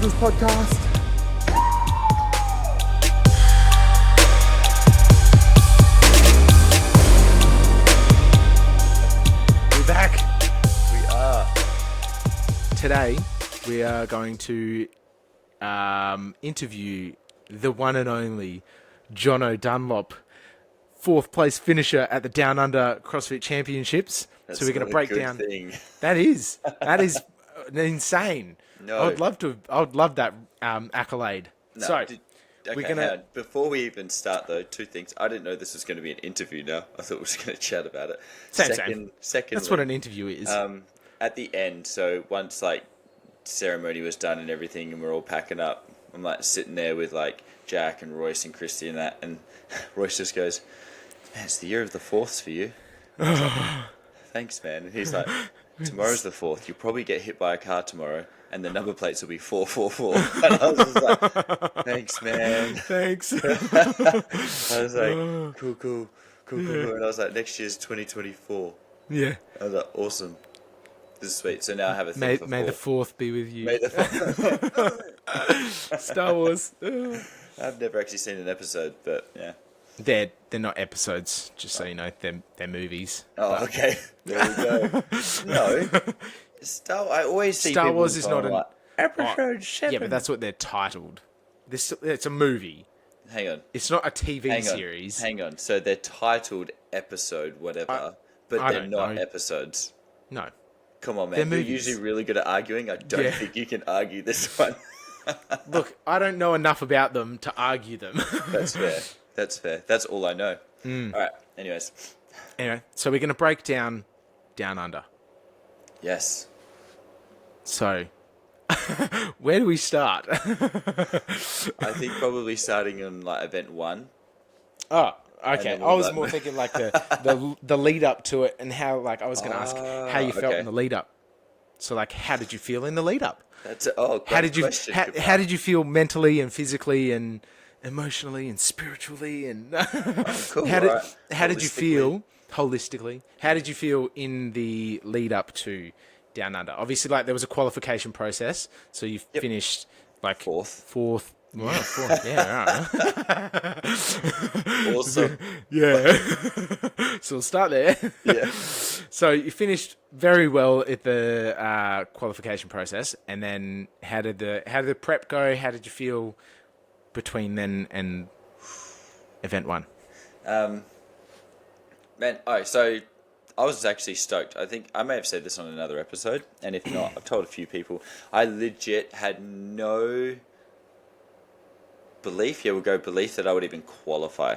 Gains&Giggles podcast. We're back. We are. Today, we are going to interview the one and only Jono Dunlop, 4th place finisher at the Downunder CrossFit Championships. That's so we're going to break down. Thing. That is insane. No. I would love that accolade. No, so we're gonna. Before we even start, though, 2 things. I didn't know this was going to be an interview. Now I thought we were just going to chat about it. Secondly, that's what an interview is. At the end, so once like ceremony was done and everything, and we're all packing up, I'm like sitting there with like Jack and Royce and Christy and that, and Royce just goes, "Man, it's the year of the 4ths for you." Like, thanks, man. And he's like, "Tomorrow's the 4th. You'll probably get hit by a car tomorrow, and the number plates will be 444." And I was just like, "Thanks, man." Thanks. I was like, cool. And I was like, "Next year's 2024." Yeah. I was like, "Awesome. This is sweet." So now I have a thing for May the 4th be with you. May the 4th. Star Wars. I've never actually seen an episode, but yeah. They're not episodes, just so you know. They're movies. Oh, okay. There we go. No. I always see Star people Wars is not like, episode 7. Yeah, but that's what they're titled. It's a movie. Hang on. It's not a TV series. Hang on. So they're titled episode whatever, but they're not episodes. No. Come on, man. You're usually really good at arguing. I don't think you can argue this one. Look, I don't know enough about them to argue them. That's fair. That's all I know. All right. Anyways. Anyway, so we're going to break down Down Under. Yes. So, where do we start? I think probably starting on like event 1. Oh, okay. I was more thinking like the lead up to it and how like I was going to ask how you felt in the lead up. So like, how did you feel in the lead up? Great question. How did you feel mentally and physically and emotionally and spiritually and cool. how did you feel holistically? How did you feel in the lead up to Down Under? Obviously, like there was a qualification process, so you finished like fourth. Well, 4th. Yeah, right. Awesome. Yeah. So we'll start there. Yeah. So you finished very well at the qualification process, and then how did the prep go? How did you feel between then and event 1? So I was actually stoked. I think I may have said this on another episode, and if not, I've told a few people. I legit had no belief that I would even qualify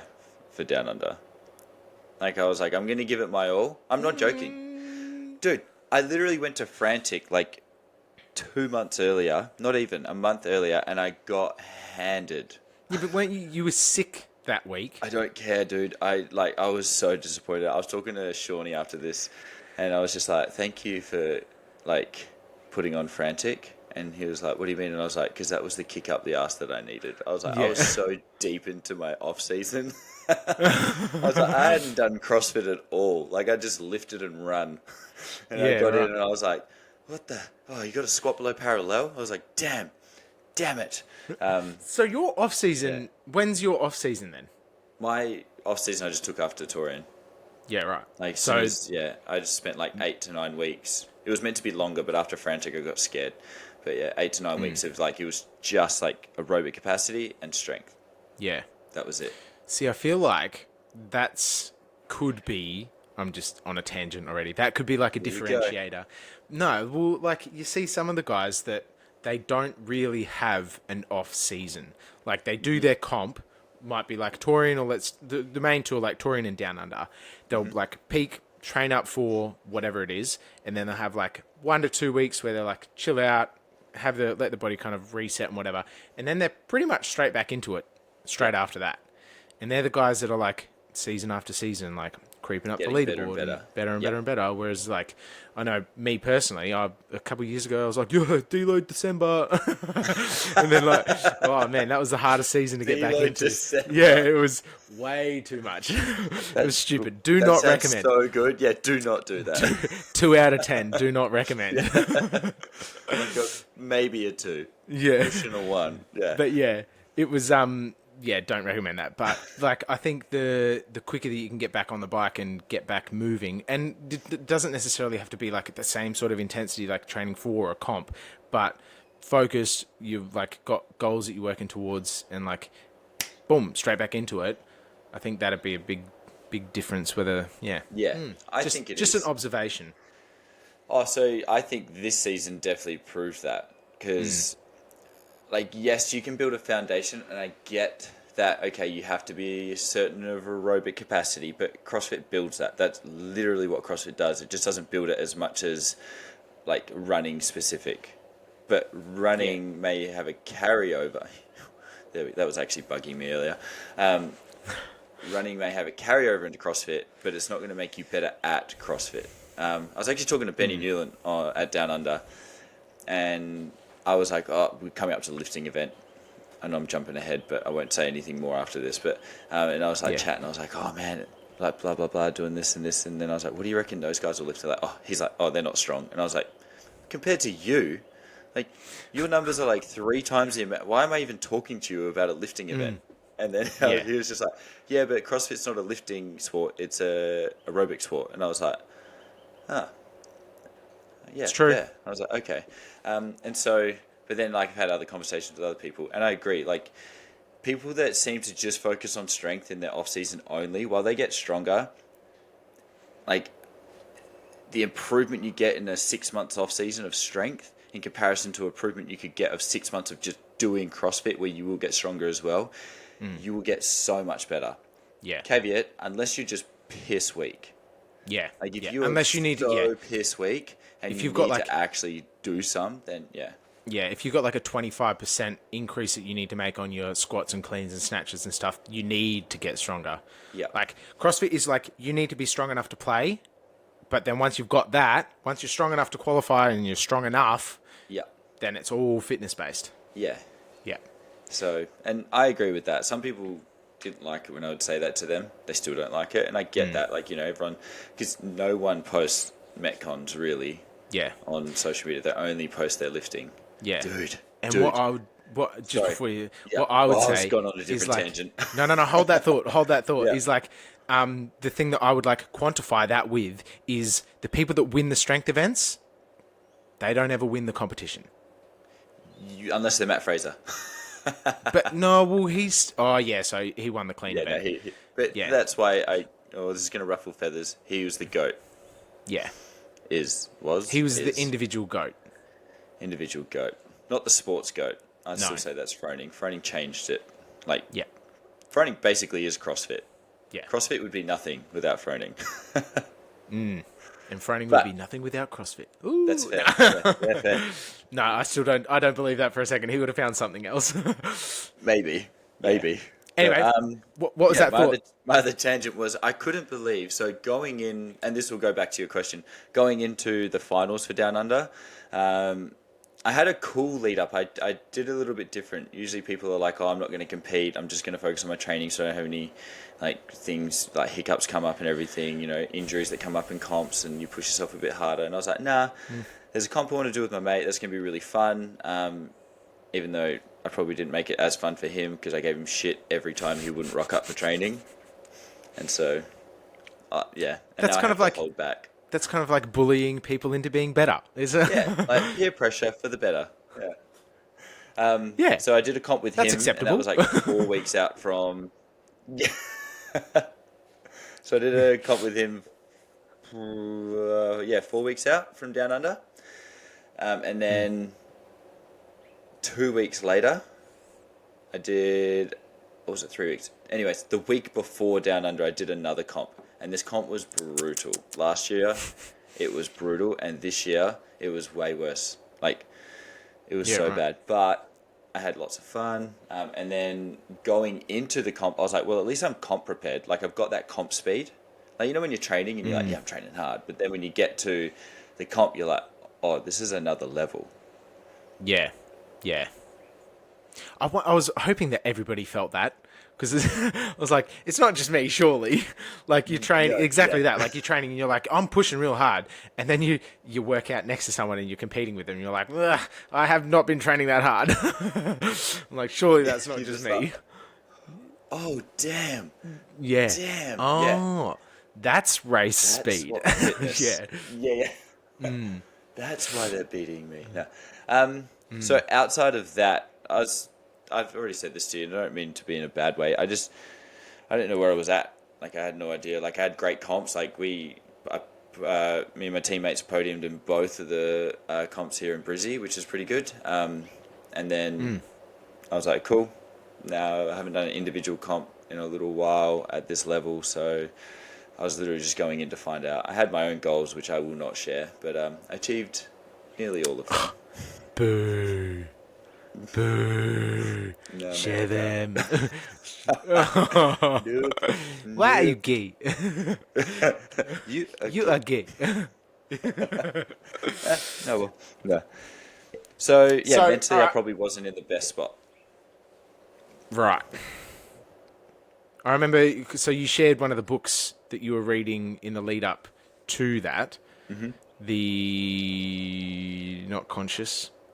for Down Under. Like, I was like, I'm going to give it my all. I'm not joking. Dude, I literally went to Frantic like 2 months earlier, not even a month earlier, and I got handed. Yeah, but weren't you were sick that week? I don't care, dude. I was so disappointed. I was talking to Shawnee after this, and I was just like, thank you for like putting on Frantic. And he was like, what do you mean? And I was like, because that was the kick up the ass that I needed. I was like, I was so deep into my off season. I was like, I hadn't done CrossFit at all. Like, I just lifted and run. And I got in and I was like, what the? Oh, you got to squat below parallel? I was like, damn it. So your off season, when's your off season then? My off season I just took after Torian. Yeah, right. Like, I just spent like 8 to 9 weeks. It was meant to be longer, but after Frantic I got scared. But yeah, 8 to 9 weeks of like, it was just like aerobic capacity and strength. Yeah. That was it. See, I feel like could be, I'm just on a tangent already. That could be like a differentiator. No, well, like you see some of the guys that they don't really have an off season. Like they do their comp, might be like Torian or the main tour like Torian and Down Under. They'll like peak, train up for whatever it is, and then they'll have like 1 to 2 weeks where they're like chill out, let the body kind of reset and whatever, and then they're pretty much straight back into it straight after that. And they're the guys that are like season after season, like creeping up Getting the better and leaderboard, better. and better and Yep. better and better. Whereas, like, I know me personally, a couple of years ago, I was like, yeah, deload December. And then, like, oh man, that was the hardest season to get back Deload into. December. Yeah, it was way too much. It was stupid. Do That not sounds recommend. so good. Yeah, do not do that. 2 out of 10. Do not recommend. Like maybe a 2. Yeah. Pushing a 1. Yeah. But yeah, it was yeah, don't recommend that. But like, I think the quicker that you can get back on the bike and get back moving, and it doesn't necessarily have to be like at the same sort of intensity like training for a comp, but focused, you've like got goals that you're working towards, and like, boom, straight back into it. I think that'd be a big difference. Whether I think it just is. an observation. Oh, so I think this season definitely proved that because, like, yes, you can build a foundation, and I get that. Okay, you have to be a certain of aerobic capacity, but CrossFit builds that. That's literally what CrossFit does. It just doesn't build it as much as like running specific, but running may have a carryover. That was actually bugging me earlier. Running may have a carryover into CrossFit, but it's not going to make you better at CrossFit. I was actually talking to Benny Newland at Downunder, and I was like, oh, we're coming up to the lifting event. I know I'm jumping ahead, but I won't say anything more after this. But and I was like chatting, I was like, oh man, like blah, blah, blah, doing this and this. And then I was like, what do you reckon those guys will lift? They're like, he's like, they're not strong. And I was like, compared to you, like your numbers are like 3 times the amount. Why am I even talking to you about a lifting event? And then he was just like, yeah, but CrossFit's not a lifting sport. It's a aerobic sport. And I was like, yeah, It's true. Yeah. I was like, okay. And so, but then like I've had other conversations with other people, and I agree. Like people that seem to just focus on strength in their off season only, while they get stronger, like the improvement you get in a 6 months off season of strength in comparison to improvement you could get of 6 months of just doing CrossFit, where you will get stronger as well. You will get so much better. Yeah. Caveat: unless you're just piss weak. Yeah. Like if yeah. you're Unless you need to, piss weak and if you you've got need like to actually do some, then yeah, if you've got like a 25% increase that you need to make on your squats and cleans and snatches and stuff, you need to get stronger. Yeah. Like CrossFit is like, you need to be strong enough to play, but then once you've got that, once you're strong enough to qualify and you're strong enough, then it's all fitness based. Yeah. Yeah. So, and I agree with that. Some people didn't like it when I would say that to them. They still don't like it, and I get that. Like, you know, everyone, because no one posts Metcons really Yeah. on social media. They only post their lifting. Yeah. Dude. What I would, just Sorry. before you, Yeah. what I would I was say going on a is different like, tangent. no, hold that thought, Yeah. is like, the thing that I would like quantify that with is the people that win the strength events, they don't ever win the competition. Unless they're Matt Fraser. But no, well, so he won the clean event. That's why this is going to ruffle feathers. He was the GOAT. Yeah. He was the individual GOAT. Individual GOAT. Not the sports GOAT. I still say that's Froning. Froning changed it. Like, Froning basically is CrossFit. Yeah. CrossFit would be nothing without Froning. And Froning would be nothing without CrossFit. Ooh, That's fair. Yeah, fair. No, I don't believe that for a second. He would have found something else. Maybe. Anyway, what was that thought? My other tangent was I couldn't believe, so going in, and this will go back to your question, going into the finals for Down Under, I had a cool lead up. I did a little bit different. Usually people are like, I'm not going to compete. I'm just going to focus on my training so I don't have any like things like hiccups come up and everything, you know, injuries that come up in comps and you push yourself a bit harder. And I was like, nah, there's a comp I want to do with my mate. That's going to be really fun. Even though I probably didn't make it as fun for him because I gave him shit every time he wouldn't rock up for training. And so, And that's kind of like hold back. That's kind of like bullying people into being better, is it? Yeah, like peer pressure for the better. Yeah. So I did a comp with him. That's acceptable. And that was like 4 weeks out from. Yeah. So I did a comp with him. 4 weeks out from Down Under, and then 2 weeks later, I did. Or was it 3 weeks? Anyways, the week before Down Under, I did another comp. And this comp was brutal. Last year, it was brutal. And this year, it was way worse. Like, it was bad. But I had lots of fun. And then going into the comp, I was like, well, at least I'm comp prepared. Like, I've got that comp speed. Like, you know, when you're training and you're like, yeah, I'm training hard. But then when you get to the comp, you're like, oh, this is another level. Yeah. Yeah. I was hoping that everybody felt that, because I was like, it's not just me, surely. Like, you train exactly that. Like, you're training and you're like, I'm pushing real hard. And then you work out next to someone and you're competing with them. And you're like, ugh, I have not been training that hard. I'm like, surely that's not just me. Like, oh, damn. Yeah. Damn. Oh, that's race speed. What fitness. Yeah. Yeah. That's why they're beating me. No. So outside of that, I've already said this to you, and I don't mean to be in a bad way. I didn't know where I was at. Like, I had no idea. Like, I had great comps. Like, me and my teammates podiumed in both of the comps here in Brizzy, which is pretty good. And then I was like, cool. Now I haven't done an individual comp in a little while at this level, so I was literally just going in to find out. I had my own goals, which I will not share, but I achieved nearly all of them. Boo. Boo. No, Share them. Nope. Why are you gay? You are gay. No, well, no. So, mentally, I right. probably wasn't in the best spot. Right. I remember, so you shared one of the books that you were reading in the lead up to that. Mm-hmm. The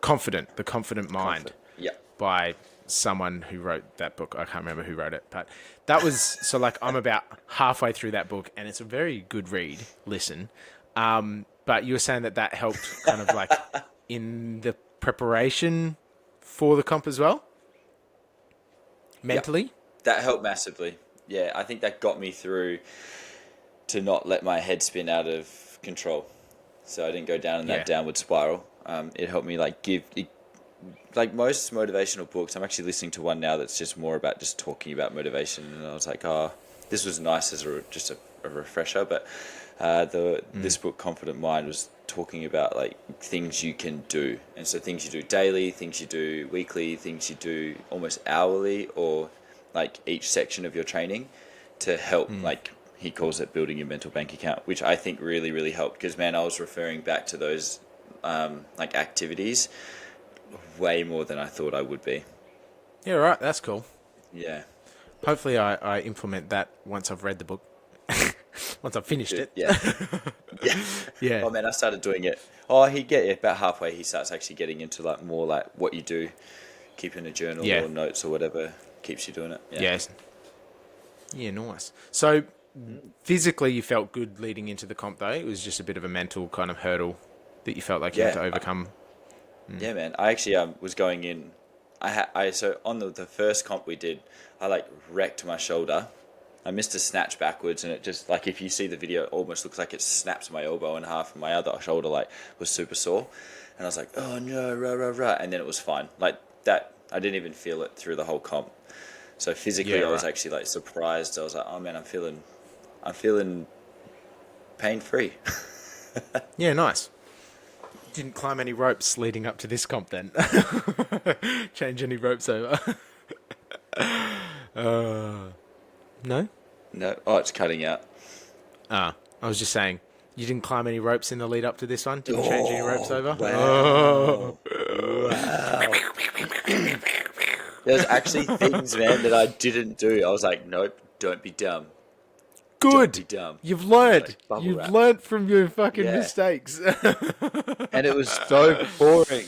Confident Mind. Yeah. By someone who wrote that book. I can't remember who wrote it, but that was, so like, I'm about halfway through that book and it's a very good read. Listen. But you were saying that helped kind of like in the preparation for the comp as well? Mentally? Yep. That helped massively. Yeah, I think that got me through to not let my head spin out of control. So I didn't go down in that downward spiral. It helped me like most motivational books. I'm actually listening to one now that's just more about just talking about motivation. And I was like, oh, this was nice as just a refresher. But this book, Confident Mind, was talking about like things you can do. And so things you do daily, things you do weekly, things you do almost hourly, or like each section of your training to help, like he calls it building your mental bank account, which I think really, really helped, because man, I was referring back to those like activities way more than I thought I would be. Yeah, right. That's cool. Yeah. Hopefully I implement that once I've read the book. Once I've finished it. Yeah. Yeah. Oh man, I started doing it. Oh, about halfway he starts actually getting into like more like what you do, keeping a journal or notes or whatever keeps you doing it. Yeah. Yes. Yeah, nice. So physically you felt good leading into the comp though? It was just a bit of a mental kind of hurdle that you felt like you had to overcome. Yeah, man. I actually was going in. So on the first comp we did, I like wrecked my shoulder. I missed a snatch backwards, and it just like, if you see the video, it almost looks like it snaps my elbow in half, and my other shoulder like was super sore. And I was like, oh no, rah. And then it was fine. Like that, I didn't even feel it through the whole comp. So physically, I was actually like surprised. I was like, oh man, I'm feeling pain free. Yeah, nice. Didn't climb any ropes leading up to this comp then? Change any ropes over? No? No. Oh, it's cutting out. I was just saying, you didn't climb any ropes in the lead up to this one? Didn't change any ropes over? Wow. Wow. There's actually things, man, that I didn't do. I was like, nope, don't be dumb. Good. Don't be dumb. You've learned. Like You've learned from your fucking mistakes. And it was so boring.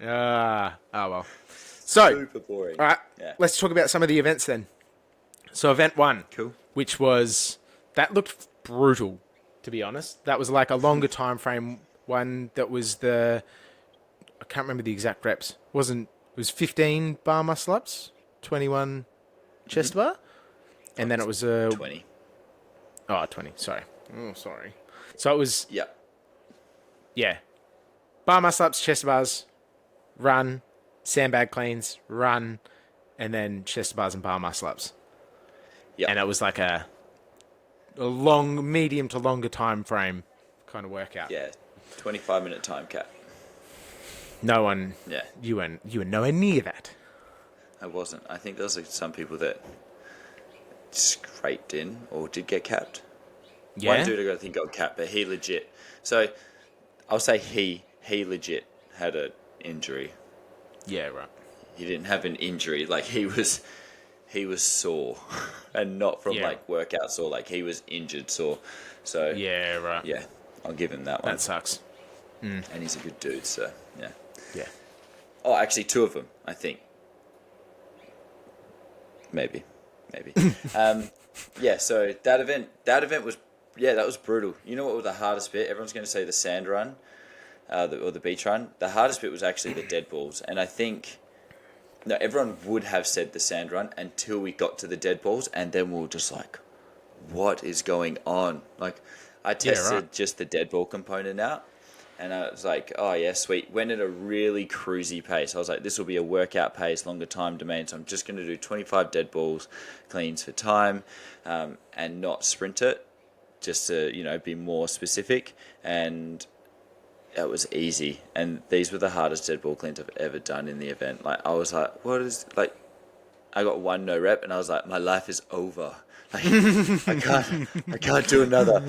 Oh well. So, super boring. All right, let's talk about some of the events then. So event 1, cool, which that looked brutal, to be honest. That was like a longer time frame one. That was I can't remember the exact reps. It was 15 bar muscle ups, 21 chest bar, and then it was 20. Oh, 20. Sorry. Oh, sorry. So it was bar muscle ups, chest bars, run, sandbag cleans, run, and then chest bars and bar muscle ups. Yeah, and it was like a long, medium to longer time frame kind of workout. Yeah, 25-minute time cap. No one. Yeah, you were nowhere near that. I wasn't. I think there was some people that scraped in or did get capped. Yeah? One dude I think got capped, but he legit. So I'll say he legit had an injury. Yeah, right. He didn't have an injury. Like he was sore, and not from Yeah. like workout sore. Like he was injured sore. So Yeah, right. yeah, I'll give him that one. That sucks. And he's a good dude. So yeah. Yeah. Oh, actually, two of them, I think. Maybe. Yeah. So that event was, that was brutal. You know what was the hardest bit? Everyone's going to say the sand run, or the beach run. The hardest bit was actually the dead balls, and I think. No, everyone would have said the sand run until we got to the dead balls, and then we were just like, what is going on? Like, I tested just the dead ball component out, and I was like, oh, yeah, sweet. Went at a really cruisy pace. I was like, this will be a workout pace, longer time domain, so I'm just going to do 25 dead balls, cleans for time, and not sprint it, just to, be more specific. And it was easy, and these were the hardest dead ball cleans I've ever done in the event. Like I was like, what is like? I got one no rep, and I was like, my life is over. Like I can't do another.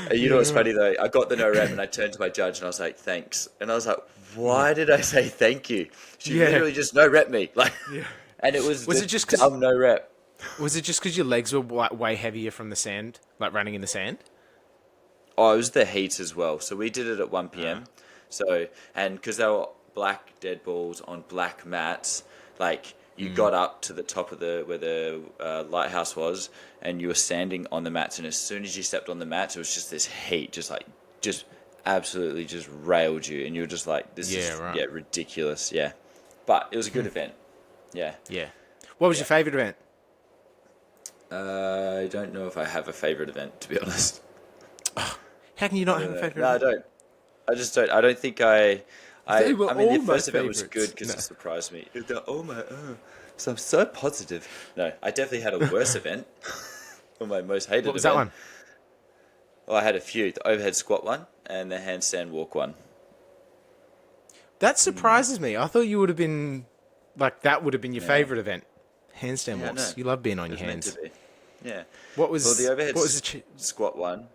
And you know what's funny though? I got the no rep, and I turned to my judge, and I was like, thanks. And I was like, why did I say thank you? She literally just no rep me, like. And it was it just dumb no rep? Was it just because your legs were way heavier from the sand, like running in the sand? Oh, it was the heat as well. So we did it at 1 p.m. So, and because they were black dead balls on black mats, like you got up to the top of where the lighthouse was, and you were standing on the mats. And as soon as you stepped on the mats, it was just this heat, just absolutely just railed you. And you were just like, this is ridiculous. Yeah. But it was a good event. Yeah. Yeah. What was your favorite event? I don't know if I have a favorite event, to be honest. How can you not have a favorite? No, I don't. I just don't. I don't think I mean, the first event was good because it surprised me. So I'm so positive. No, I definitely had a worse event. Or my most hated event. What was that one? Well, I had a few. The overhead squat one and the handstand walk one. That surprises me. I thought you would have been, like, that would have been your favorite event. Handstand walks. You love being on your hands. Yeah. What was the overhead the squat one?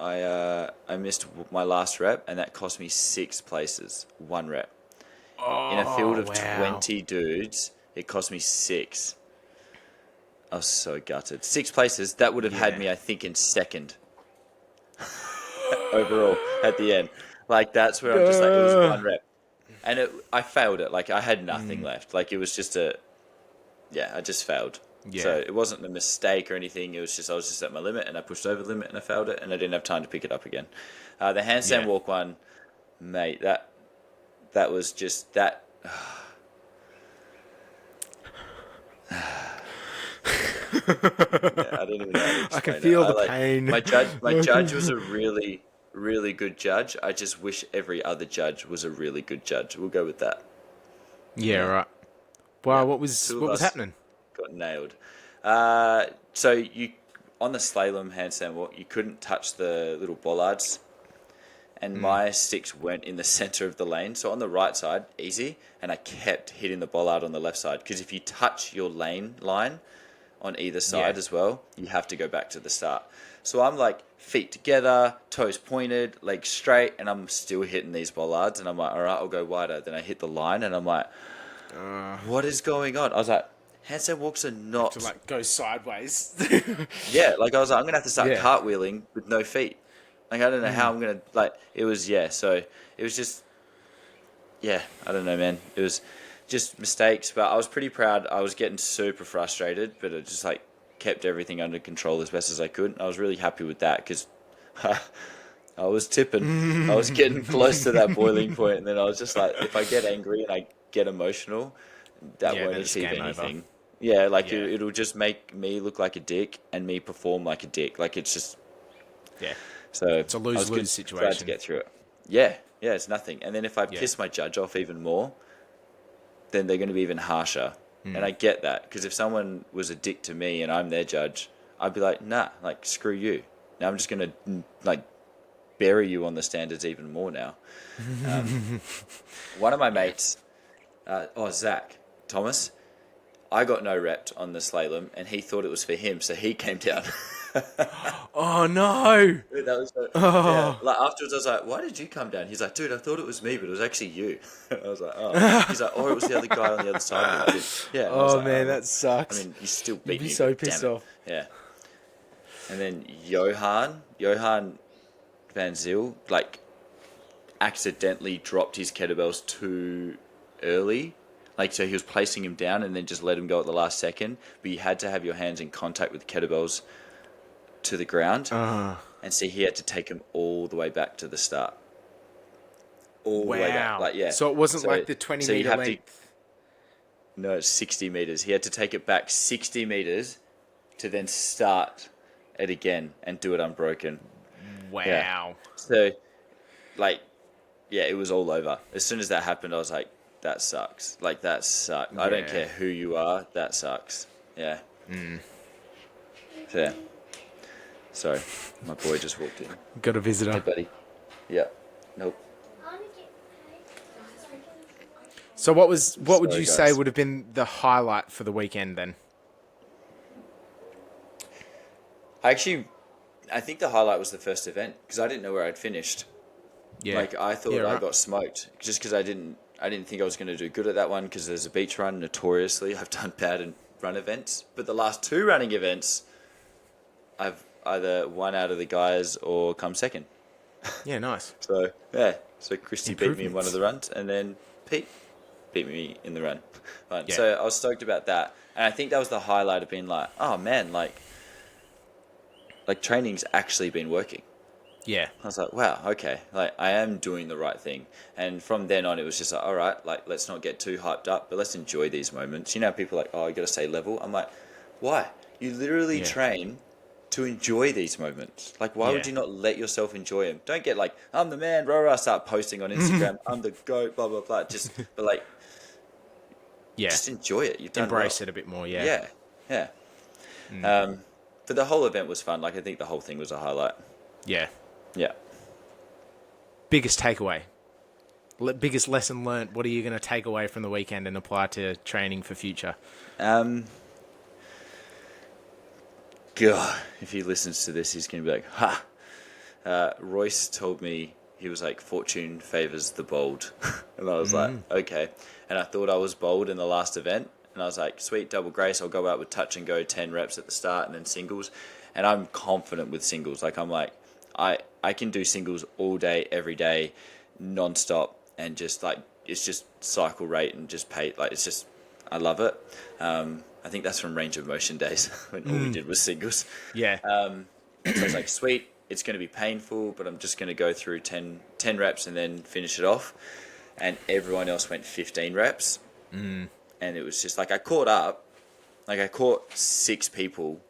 I missed my last rep, and that cost me 6 places, 1 rep. In a field of 20 dudes, it cost me 6. I was so gutted. 6 places, that would have had me, I think, in second overall at the end. Like, that's where I'm just like, it was 1 rep. And I failed it. Like, I had nothing left. Like, it was just I just failed. Yeah. So it wasn't a mistake or anything. It was just I was just at my limit, and I pushed over the limit, and I failed it, and I didn't have time to pick it up again. The handstand walk one, mate, that was just that. I don't even know how to I can feel the pain. My judge was a really, really good judge. I just wish every other judge was a really good judge. We'll go with that. Yeah, right. Wow, what was happening? Got nailed. So you on the slalom handstand walk, you couldn't touch the little bollards, and my sticks weren't in the center of the lane. So on the right side, easy, and I kept hitting the bollard on the left side because if you touch your lane line on either side as well, you have to go back to the start. So I'm like feet together, toes pointed, legs straight, and I'm still hitting these bollards, and I'm like, all right, I'll go wider. Then I hit the line, and I'm like, what is going on? I was like, handstand walks are not to like go sideways. Yeah, like I was like, I'm gonna have to start cartwheeling with no feet. Like I don't know how I'm gonna it was so it was just I don't know, man. It was just mistakes, but I was pretty proud. I was getting super frustrated, but it just like kept everything under control as best as I could. I was really happy with that because I was tipping. I was getting close to that boiling point, and then I was just like, if I get angry and I get emotional, that won't achieve anything. Over. Yeah, it'll just make me look like a dick and me perform like a dick. Like it's just So it's a lose-lose situation. Glad to get through it. Yeah, it's nothing. And then if I piss my judge off even more, then they're going to be even harsher. And I get that because if someone was a dick to me and I'm their judge, I'd be like, nah, like screw you. Now I'm just going to like bury you on the standards even more now. One of my mates, Zach Thomas, I got no rep on the slalom, and he thought it was for him, so he came down. Oh no! That was yeah. Oh, Like afterwards, I was like, "Why did you come down?" He's like, "Dude, I thought it was me, but it was actually you." I was like, "Oh." He's like, "Oh, it was the other guy on the other side of it." Yeah. And I was oh like, man, well, that sucks. I mean, you still You'd beat be me. so Damn pissed it. off. Yeah. And then Johan Van Zyl, like, accidentally dropped his kettlebells too early. Like, so he was placing him down and then just let him go at the last second. But you had to have your hands in contact with the kettlebells to the ground. And so he had to take him all the way back to the start. All the way back. Like, yeah. So it wasn't like the 20-meter length. No, it's 60 meters. He had to take it back 60 meters to then start it again and do it unbroken. Wow. Yeah. So, like, yeah, it was all over. As soon as that happened, I was like, that sucks. Like, that sucks. I don't care who you are. That sucks. Yeah. So, yeah. Sorry, my boy just walked in. Got a visitor. Hey, buddy. Yeah. Nope. So what would you say guys. would have been the highlight for the weekend then? I think the highlight was the first event because I didn't know where I'd finished. Yeah. Like, I thought Yeah, I right. got smoked just because I didn't think I was going to do good at that one because there's a beach run. Notoriously, I've done bad in run events, but the last 2 running events, I've either won out of the guys or come second. Yeah, nice. So, yeah. So Christy beat me in one Improvements. of the runs, and then Pete beat me in the run. Right, Yeah. so I was stoked about that. And I think that was the highlight of being like, oh, man, like training's actually been working. Yeah. I was like, wow, okay. Like, I am doing the right thing. And from then on, it was just like, all right, like, let's not get too hyped up, but let's enjoy these moments. You know, people are like, oh, you got to stay level. I'm like, why? You literally train to enjoy these moments. Like, why would you not let yourself enjoy them? Don't get like, I'm the man, rah, start posting on Instagram, I'm the GOAT, blah, blah, blah. But like, just enjoy it. You've done Embrace well. it a bit more, yeah. Yeah. But the whole event was fun. Like, I think the whole thing was a highlight. Yeah. Yeah. Biggest takeaway? Biggest lesson learnt? What are you going to take away from the weekend and apply to training for future? God, if he listens to this, he's going to be like, ha. Royce told me, he was like, fortune favors the bold. And I was like, okay. And I thought I was bold in the last event. And I was like, sweet, double grace. I'll go out with touch and go 10 reps at the start and then singles. And I'm confident with singles. Like, I'm like, I can do singles all day, every day, non-stop. And just like, it's just cycle rate and just pay. Like, it's just, I love it. I think that's from range of motion days when all we did was singles. Yeah. So I was like, sweet, it's going to be painful, but I'm just going to go through 10 reps and then finish it off. And everyone else went 15 reps. And it was just like, I caught up. Like, I caught 6 people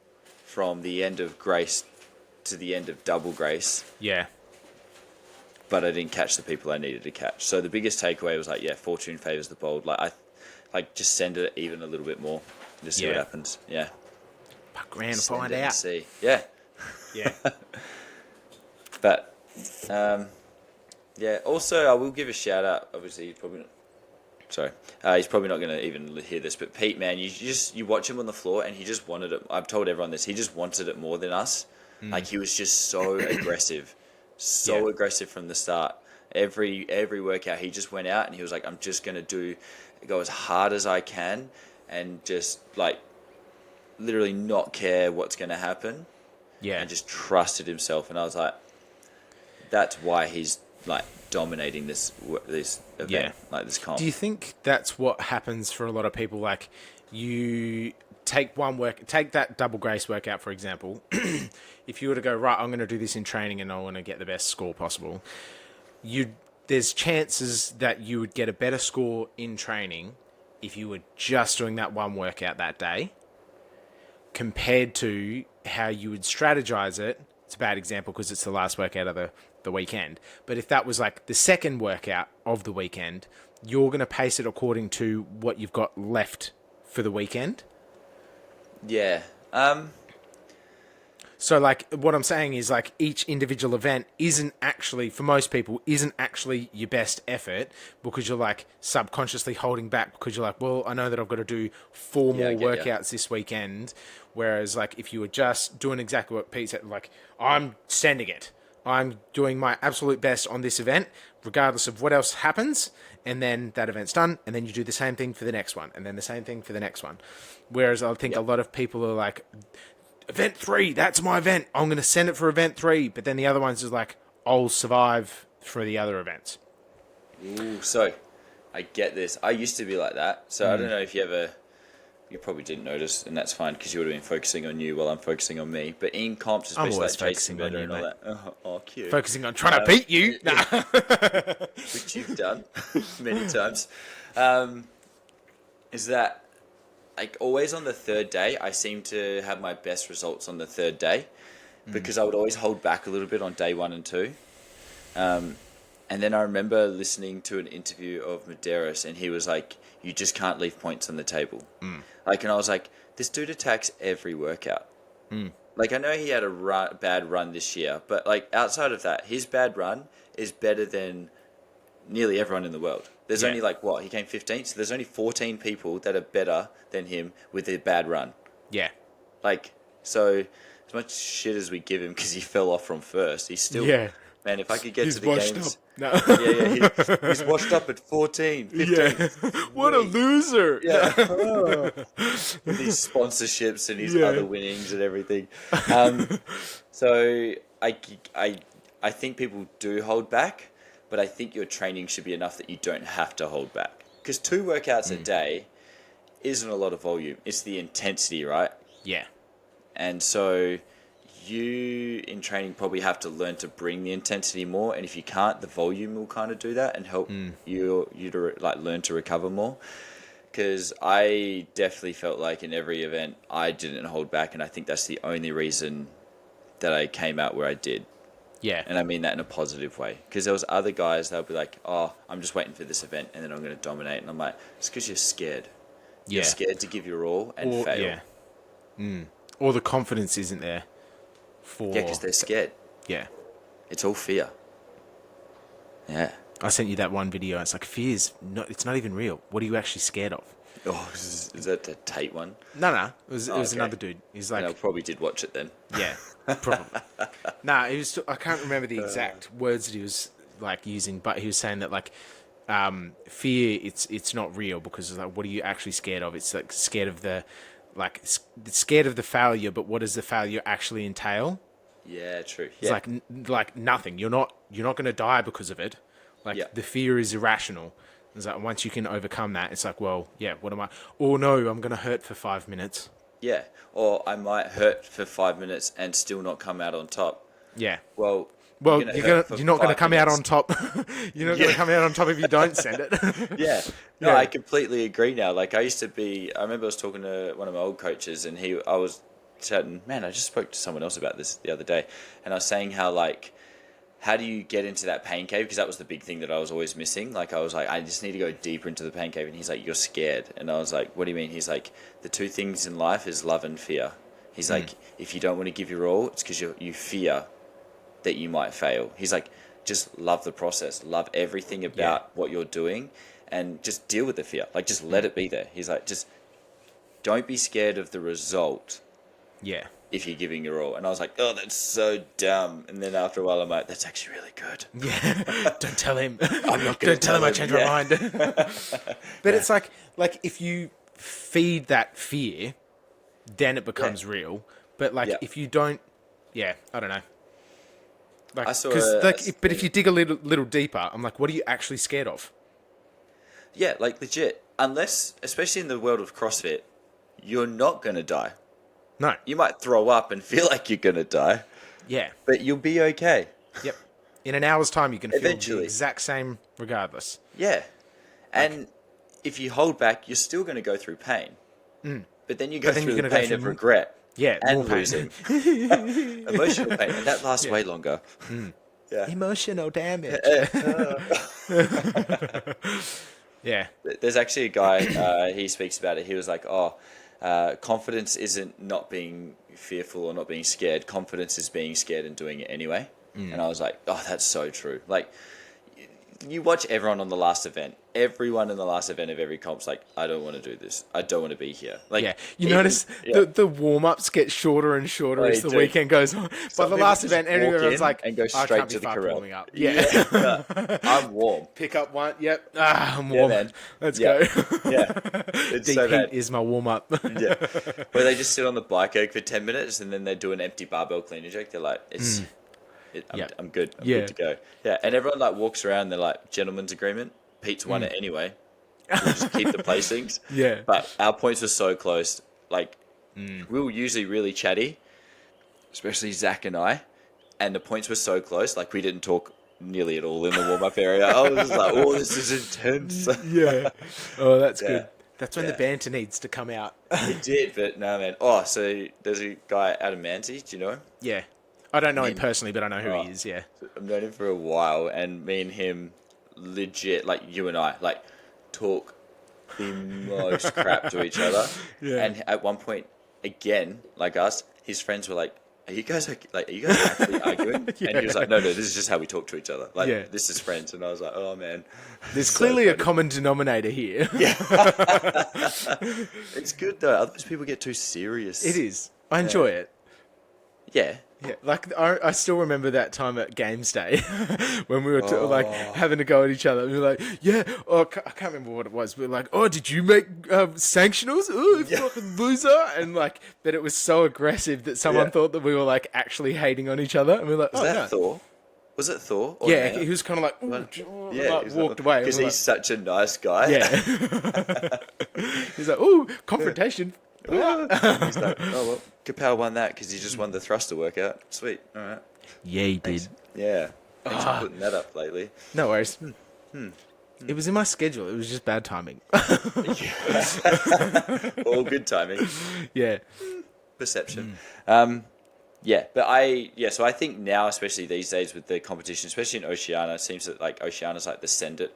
from the end of grace to the end of double grace. Yeah. But I didn't catch the people I needed to catch. So the biggest takeaway was like, yeah, fortune favors the bold. Like, just send it even a little bit more. Just see what happens. Yeah. Fuck around and Send find it and out. see. Yeah. Yeah. But, yeah. Also, I will give a shout out. Obviously, he's probably not. Sorry, he's probably not going to even hear this. But Pete, man, you watch him on the floor, and he just wanted it. I've told everyone this. He just wanted it more than us. Like, he was just so aggressive, aggressive from the start. Every workout, he just went out and he was like, I'm just going to go as hard as I can, and just like literally not care what's going to happen. Yeah. And just trusted himself. And I was like, that's why he's like dominating this event, like this comp. Do you think that's what happens for a lot of people? Like, you take that double grace workout, for example. If you were to go, right, I'm going to do this in training and I want to get the best score possible, there's chances that you would get a better score in training if you were just doing that one workout that day compared to how you would strategize it. It's a bad example because it's the last workout of the weekend. But if that was like the second workout of the weekend, you're going to pace it according to what you've got left for the weekend. Yeah. So, like, what I'm saying is, like, each individual event isn't actually, for most people, isn't actually your best effort because you're, like, subconsciously holding back because you're like, well, I know that I've got to do 4 more workouts this weekend. Whereas, like, if you were just doing exactly what Pete said, like, I'm sending it. I'm doing my absolute best on this event, regardless of what else happens. And then that event's done. And then you do the same thing for the next one. And then the same thing for the next one. Whereas I think a lot of people are like, event 3, that's my event. I'm going to send it for event 3. But then the other ones is like, I'll survive for the other events. Ooh, so I get this. I used to be like that. So I don't know if you probably didn't notice, and that's fine because you would have been focusing on you while I'm focusing on me. But in comps, especially like chasing better and all that. Oh, cute. Focusing on trying to beat you. Which you've done many times. Is that, like, always on the third day, I seem to have my best results on the third day because I would always hold back a little bit on day 1 and 2. And then I remember listening to an interview of Medeiros, and he was like, you just can't leave points on the table. Like, and I was like, this dude attacks every workout. Like, I know he had a bad run this year, but, like, outside of that, his bad run is better than nearly everyone in the world. There's only, like, he came 15th, so there's only 14 people that are better than him with a bad run. Yeah. Like, so as much shit as we give him because he fell off from first, he's still... Yeah. Man, if I could get to the games... No. He's washed up at 14, 15. Yeah. What a loser. Yeah. With his sponsorships and his other winnings and everything. So I think people do hold back, but I think your training should be enough that you don't have to hold back. Because 2 workouts a day isn't a lot of volume. It's the intensity, right? Yeah. And so you in training probably have to learn to bring the intensity more, and if you can't, the volume will kind of do that and help you to like learn to recover more. Because I definitely felt like in every event I didn't hold back, and I think that's the only reason that I came out where I did. Yeah. And I mean that in a positive way, because there was other guys that would be like, oh, I'm just waiting for this event and then I'm going to dominate, and I'm like, it's because you're scared. You're scared to give your all and fail. Or the confidence isn't there. Yeah, because they're scared. Yeah. It's all fear. Yeah. I sent you that one video. It's like, it's not even real. What are you actually scared of? Oh, is that the Tate one? No. It was another dude. He's like... I probably did watch it then. Yeah, probably. I can't remember the exact words that he was like using, but he was saying that like fear, it's not real because like, what are you actually scared of? It's like scared of the failure, but what does the failure actually entail? Yeah, true. It's like nothing. You're not going to die because of it. Like the fear is irrational. It's like once you can overcome that, it's like, well, yeah, what am I? Oh no, I'm going to hurt for 5 minutes. Yeah, or I might hurt for 5 minutes and still not come out on top. Yeah. Well, you're not going to come out on top. You're not going to come out on top if you don't send it. Yeah. No, I completely agree now. Like I remember I was talking to one of my old coaches, and I was chatting, man, I just spoke to someone else about this the other day, and I was saying how do you get into that pain cave? Because that was the big thing that I was always missing. Like I was like, I just need to go deeper into the pain cave. And he's like, you're scared. And I was like, what do you mean? He's like, the 2 things in life is love and fear. He's like, if you don't want to give your all, it's because you fear that you might fail. He's like, just love the process, love everything about what you're doing, and just deal with the fear. Like, just let it be there. He's like, just don't be scared of the result. Yeah. If you're giving your all. And I was like, oh, that's so dumb. And then after a while, I'm like, that's actually really good. Yeah. Don't tell him. I'm not Don't tell him I changed my mind. But it's like if you feed that fear, then it becomes real. But like if you don't, I don't know. Like, but if you dig a little deeper, I'm like, what are you actually scared of? Yeah, like legit. Unless, especially in the world of CrossFit, you're not going to die. No. You might throw up and feel like you're going to die. Yeah. But you'll be okay. Yep. In an hour's time, you can feel Eventually. the exact same regardless. Yeah. And if you hold back, you're still going to go through pain. But then you go through the pain of regret. Yeah, and more pain. Losing. Emotional pain. And that lasts way longer. Yeah. Emotional damage. Yeah. There's actually a guy, he speaks about it. He was like, confidence isn't not being fearful or not being scared. Confidence is being scared and doing it anyway. And I was like, oh, that's so true. Like, you watch everyone on the last event. Everyone in the last event of every comp's like, I don't want to do this. I don't want to be here. Like, yeah, you notice the warm-ups get shorter and shorter as the weekend goes on. By the last event, everyone's like, and go straight to the corral. Warming up. Yeah. I'm warm. Pick up one. Yep. I'm warm. Man. Let's go. Yeah. It's Deep so heat bad. is my warm-up. Yeah. Where they just sit on the bike erg for 10 minutes and then they do an empty barbell clean and jerk. They're like, I'm good. I'm good to go. Yeah. And everyone like walks around. They're like, gentleman's agreement. Pete's won it anyway. We'll just keep the placings. Yeah. But our points were so close. Like, we were usually really chatty, especially Zach and I. And the points were so close. Like, we didn't talk nearly at all in the warm-up area. I was just like, oh, this is intense. Yeah. Oh, that's good. That's when the banter needs to come out. It did, but no, man. Oh, so there's a guy, Adam Manzi. Do you know him? Yeah. I don't know him personally, but I know who he is, yeah. I've known him for a while, and me and him legit, like you and I, like, talk the most crap to each other. Yeah. And at one point, again, like us, his friends were like, are you guys actually arguing? Yeah. And he was like, no, this is just how we talk to each other. Like, this is friends. And I was like, oh, man. There's clearly a common denominator here. Yeah. It's good, though. Otherwise, people get too serious. It is. I enjoy it. Yeah. Yeah, like I still remember that time at Games Day when we were like having to go at each other. We were like, I can't remember what it was. We were like, oh, did you make sanctionals? Oh, fucking loser! And like, but it was so aggressive that someone thought that we were like actually hating on each other. And we were like, was that Thor? Was it Thor? Or yeah, he was kind of like, walked away because he's such a nice guy. Yeah, he's like, oh, confrontation. He's like, oh well, KPow won that because he just won the thruster workout. Sweet, all right. Yeah, he did. Yeah, thanks for putting that up lately. No worries. It was in my schedule. It was just bad timing. All good timing. Yeah. Perception. But so I think now, especially these days with the competition, especially in Oceania, it seems that like Oceania's like the send it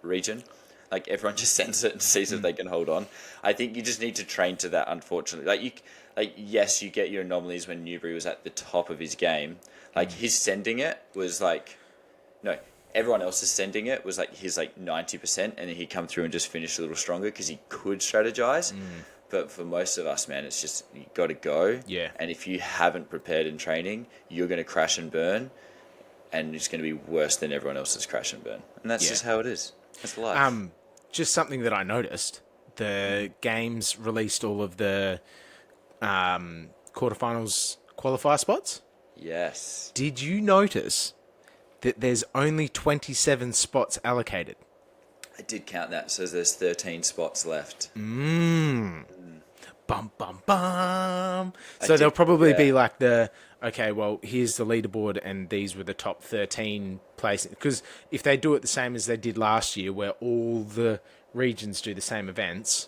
region. Like everyone just sends it and sees if they can hold on. I think you just need to train to that. Unfortunately, yes, you get your anomalies when Newbury was at the top of his game. Like his sending it was like, no, everyone else's sending it was like his like 90%, and then he'd come through and just finish a little stronger because he could strategize. But for most of us, man, it's just you got to go. Yeah. And if you haven't prepared in training, you're going to crash and burn, and it's going to be worse than everyone else's crash and burn. And that's just how it is. That's life. Just something that I noticed. The games released all of the quarterfinals qualifier spots. Yes. Did you notice that there's only 27 spots allocated? I did count that. So there's 13 spots left. Bum, bum, bum. So there'll probably be like okay, well, here's the leaderboard and these were the top 13 places. Because if they do it the same as they did last year, where all the regions do the same events.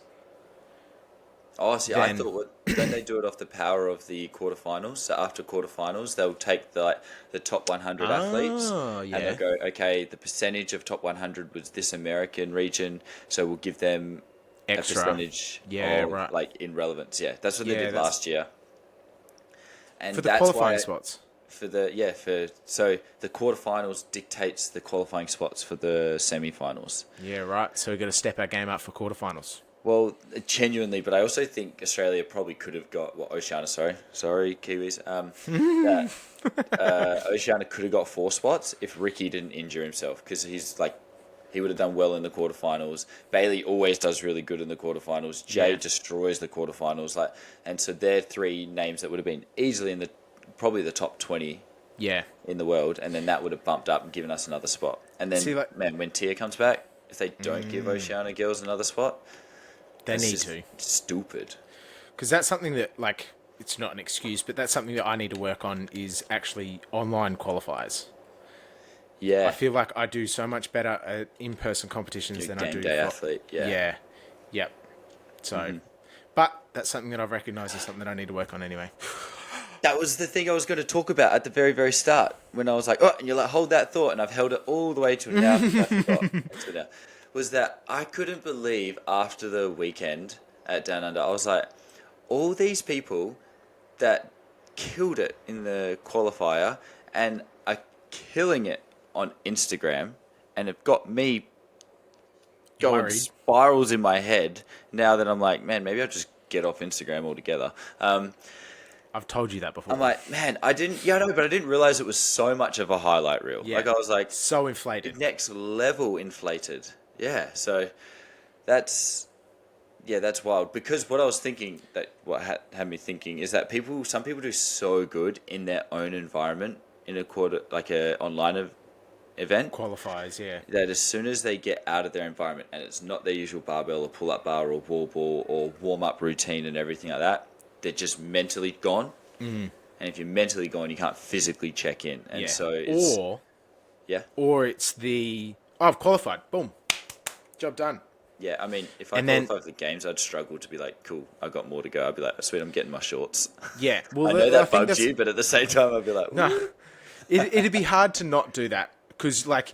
Oh, see, I thought, don't they do it off the power of the quarterfinals? So after quarterfinals, they'll take the top 100 athletes and they'll go, okay, the percentage of top 100 was this American region, so we'll give them extra. A percentage of, like, in relevance. Yeah, that's what they did last year. And for the qualifying spots. So the quarterfinals dictates the qualifying spots for the semi-finals. Yeah, right. So we've got to step our game up for quarterfinals. Well, genuinely, but I also think Australia probably could have got Oceania. Sorry, Kiwis. Oceania could have got 4 spots if Ricky didn't injure himself, because he would have done well in the quarterfinals. Bailey always does really good in the quarterfinals. Jay destroys the quarterfinals. And so they're 3 names that would have been easily in probably the top 20 in the world, and then that would have bumped up and given us another spot. And then, when Tia comes back, if they don't give Oceania girls another spot, they need to. Stupid. Because that's something that, like, it's not an excuse, but that's something that I need to work on is actually online qualifiers. Yeah. I feel like I do so much better at in-person competitions than I do. Game day athlete, yeah. Yep. So, but that's something that I've recognised as something that I need to work on anyway. That was the thing I was going to talk about at the very, very start, when I was like, oh, and you're like, hold that thought, and I've held it all the way to now. I forgot. Was that I couldn't believe after the weekend at Downunder, I was like, all these people that killed it in the qualifier and are killing it on Instagram and have got me going Worried. spirals in my head now that I'm like, man, maybe I'll just get off Instagram altogether. I've told you that before. I'm like, man, I didn't realize it was so much of a highlight reel. Yeah. Like I was like, so inflated. next level inflated. Yeah. So that's wild. Because what I was thinking, what had me thinking is that some people do so good in their own environment in a online event. Qualifiers, yeah. That as soon as they get out of their environment and it's not their usual barbell or pull-up bar or wall ball or warm-up routine and everything like that, they're just mentally gone. And if you're mentally gone, you can't physically check in. And so it's... Or it's I've qualified. Boom. Job done. Yeah, I mean, if I qualified for the games, I'd struggle to be like, cool, I've got more to go. I'd be like, sweet, I'm getting my shorts. Yeah. Well, I know that bugs you, but at the same time, I'd be like, no. It'd be hard to not do that. Because, like,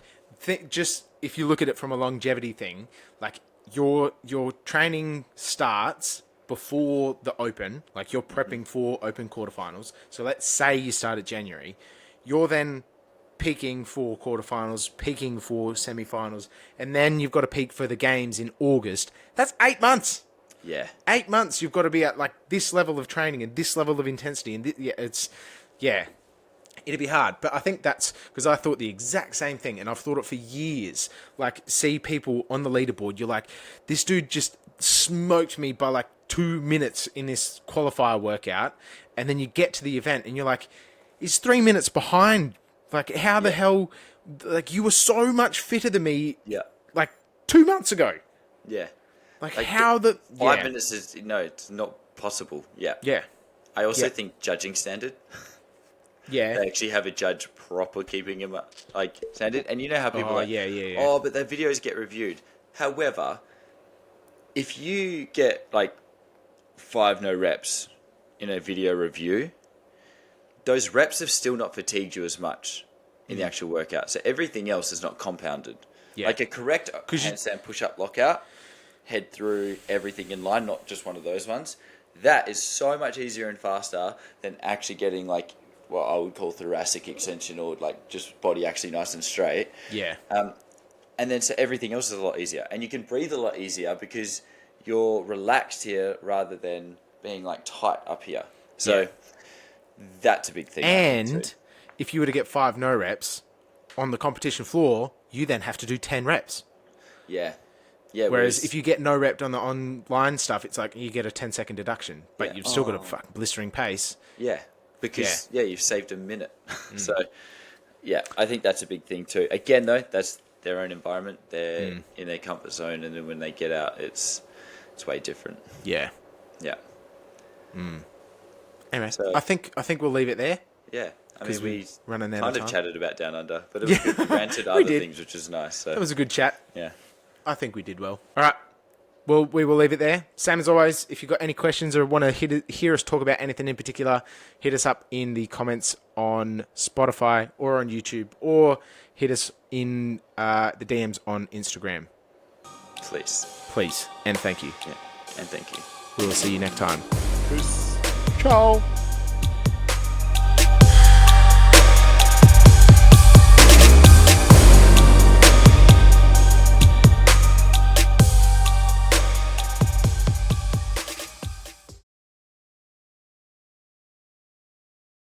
just if you look at it from a longevity thing, like, your training starts before the Open, like, you're prepping for Open quarterfinals. So let's say you start at January. You're then peaking for quarterfinals, peaking for semifinals, and then you've got to peak for the games in August. That's 8 months. Yeah. 8 months you've got to be at, like, this level of training and this level of intensity. And it'd be hard, but I think that's because I thought the exact same thing, and I've thought it for years. Like, see people on the leaderboard, you're like, this dude just smoked me by like 2 minutes in this qualifier workout, and then you get to the event, and you're like, he's 3 minutes behind. Like, how the hell? Like, you were so much fitter than me. Yeah. Like 2 months ago. Yeah. Like how the 5 minutes is it's not possible. Yeah. Yeah. I also think judging standard. Yeah. They actually have a judge proper keeping him like standard, and you know how people are like, yeah. oh, but their videos get reviewed. However, if you get like 5 no reps in a video review, those reps have still not fatigued you as much in the actual workout. So everything else is not compounded. Yeah. Like a correct handstand push-up lockout, head through, everything in line, not just one of those ones. That is so much easier and faster than actually getting like what I would call thoracic extension or like just body actually nice and straight. Yeah. And then so everything else is a lot easier. And you can breathe a lot easier because you're relaxed here rather than being like tight up here. So that's a big thing. And if you were to get 5 no reps on the competition floor, you then have to do 10 reps. Yeah. Yeah. Whereas if you get no rep on the online stuff, it's like you get a 10-second deduction, but you've still got a fucking blistering pace. Yeah. Because, you've saved a minute. So, yeah, I think that's a big thing too. Again, though, that's their own environment. They're in their comfort zone. And then when they get out, it's way different. Yeah. Yeah. Anyway, so, I think we'll leave it there. Yeah. I mean, we kind of chatted about Down Under, but it was good. We ranted other things, which is nice. So. It was a good chat. Yeah. I think we did well. All right. Well, we will leave it there. Same as always, if you've got any questions or want to hear us talk about anything in particular, hit us up in the comments on Spotify or on YouTube, or hit us in the DMs on Instagram. Please. And thank you. Yeah. And thank you. We will see you next time. Peace. Ciao.